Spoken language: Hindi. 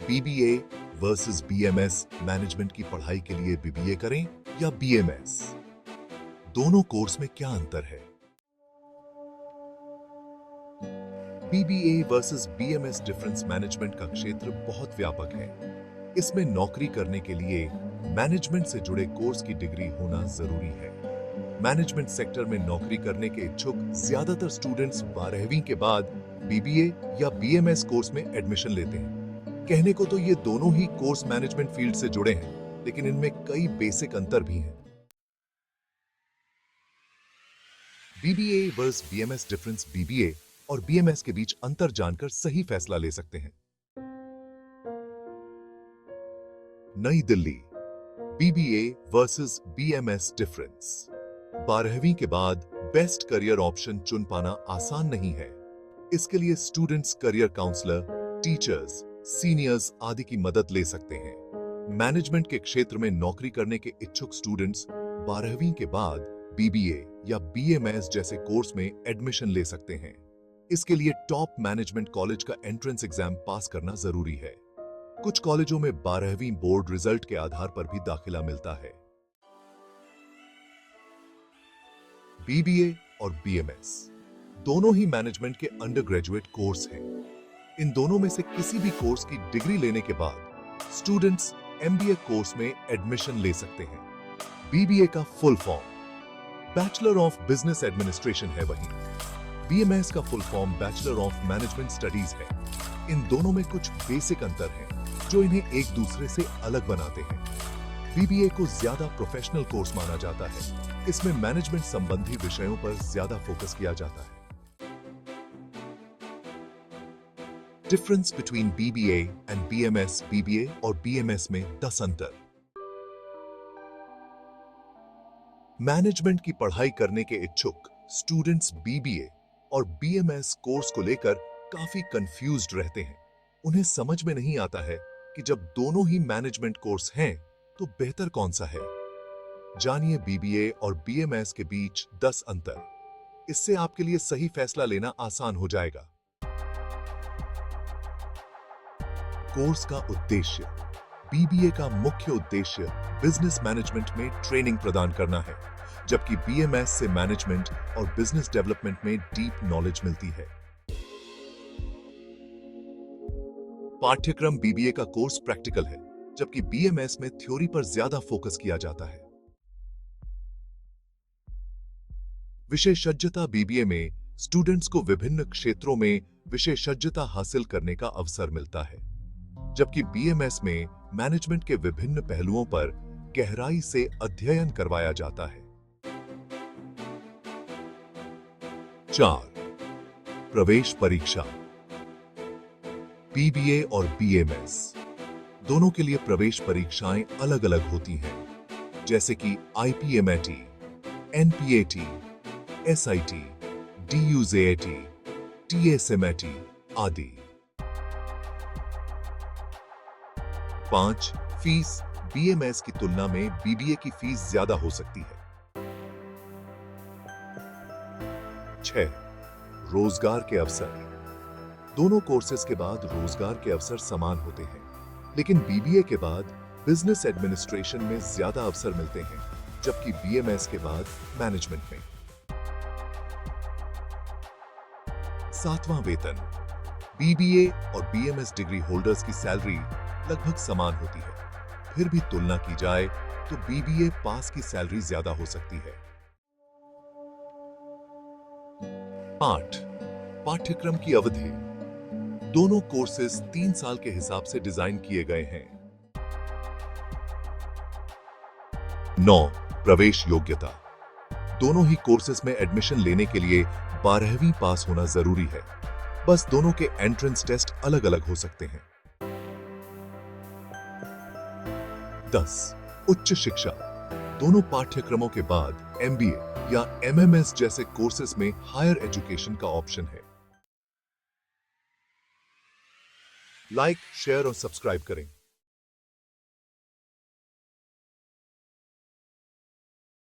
बीबीए वर्सेस बीएमएस मैनेजमेंट की पढ़ाई के लिए बीबीए करें या बीएमएस? दोनों कोर्स में क्या अंतर है? BBA versus BMS difference management का क्षेत्र बहुत व्यापक है। इसमें नौकरी करने के लिए मैनेजमेंट से जुड़े कोर्स की डिग्री होना जरूरी है। मैनेजमेंट सेक्टर में नौकरी करने के इच्छुक ज्यादातर स्टूडेंट्स 12वीं के बाद बीबीए या बीएमएस कोर्स में एडमिशन लेते हैं। कहने को तो ये दोनों ही कोर्स मैनेजमेंट फील्ड से जुड़े हैं, लेकिन इनमें कई बेसिक अंतर भी हैं। BBA versus BMS difference. BBA और बीएमएस के बीच अंतर जानकर सही फैसला ले सकते हैं। नई Delhi, BBA versus BMS difference. 12वीं के बाद बेस्ट करियर ऑप्शन चुन पाना आसान नहीं है। इसके लिए students career counsellor, teachers, seniors आदि की मदद ले सकते हैं। मैनेजमेंट के क्षेत्र में नौकरी करने के इच्छुक स्टूडेंट्स 12वीं के बाद बीबीए या बीएमएस जैसे कोर्स में एडमिशन ले सकते हैं। इसके लिए टॉप मैनेजमेंट कॉलेज का एंट्रेंस एग्जाम पास करना जरूरी है। कुछ कॉलेजों में 12वीं बोर्ड रिजल्ट के आधार पर भी दाखिला मिलता है। बीबीए और बीएमएस दोनों ही मैनेजमेंट के अंडर ग्रेजुएट कोर्स हैं। इन दोनों में से किसी भी कोर्स की डिग्री लेने के बाद स्टूडेंट्स एमबीए कोर्स में एडमिशन ले सकते हैं। बीबीए का full form bachelor of business administration है, वहीं बीएमएस का full form bachelor of management studies है। इन दोनों में कुछ बेसिक अंतर हैं जो इन्हें एक दूसरे से अलग बनाते हैं। बीबीए को ज्यादा प्रोफेशनल कोर्स माना जाता है। इसमें मैनेजमेंट संबंधी विषयों पर ज्यादा फोकस किया जाता है। Difference between BBA and BMS. BBA और बीएमएस में 10 अंतर। मैनेजमेंट की पढ़ाई करने के इच्छुक स्टूडेंट्स बीबीए और बीएमएस कोर्स को लेकर काफी कंफ्यूज्ड रहते हैं। उन्हें समझ में नहीं आता है कि जब दोनों ही मैनेजमेंट कोर्स हैं तो बेहतर कौन सा है। जानिए बीबीए और बीएमएस के बीच 10 अंतर। इससे आपके लिए सही फैसला लेना आसान हो जाएगा। कोर्स का उद्देश्य। बीबीए का मुख्य उद्देश्य बिजनेस मैनेजमेंट में ट्रेनिंग प्रदान करना है, जबकि बीएमएस से मैनेजमेंट और बिजनेस डेवलपमेंट में डीप नॉलेज मिलती है। पाठ्यक्रम। बीबीए का कोर्स प्रैक्टिकल है, जबकि बीएमएस में थ्योरी पर ज्यादा फोकस किया जाता है। विशेषज्ञता। बीबीए में स्टूडेंट्स को विभिन्न क्षेत्रों में विशेषज्ञता हासिल करने का अवसर मिलता है, जबकि बीएमएस में मैनेजमेंट के विभिन्न पहलुओं पर गहराई से अध्ययन करवाया जाता है। 4. प्रवेश परीक्षा। बीबीए और बीएमएस दोनों के लिए प्रवेश परीक्षाएं अलग-अलग होती हैं, जैसे कि आईपीएमएटी, एनपीएटी, एसआईटी, डीयूजेएटी, टीएसएमएटी आदि। 5. फीस। बीएमएस की तुलना में बीबीए की फीस ज्यादा हो सकती है। 6. रोजगार के अवसर। दोनों कोर्सेज के बाद रोजगार के अवसर समान होते हैं, लेकिन बीबीए के बाद बिजनेस एडमिनिस्ट्रेशन में ज्यादा अवसर मिलते हैं, जबकि बीएमएस के बाद मैनेजमेंट में। 7वां वेतन। बीबीए और बीएमएस डिग्री होल्डर्स की सैलरी लगभग समान होती है। फिर भी तुलना की जाए तो बीबीए पास की सैलरी ज्यादा हो सकती है। 8. पाठ्यक्रम की अवधि। दोनों कोर्सेज 3 साल के हिसाब से डिजाइन किए गए हैं। 9. प्रवेश योग्यता। दोनों ही कोर्सेज में एडमिशन लेने के लिए 12वीं पास होना जरूरी है। बस दोनों के एंट्रेंस टेस्ट अलग-अलग हो सकते हैं। 10. उच्च शिक्षा। दोनों पाठ्यक्रमों के बाद एमबीए या एमएमएस जैसे कोर्सेज में हायर एजुकेशन का ऑप्शन है। लाइक, शेयर और सब्सक्राइब करें।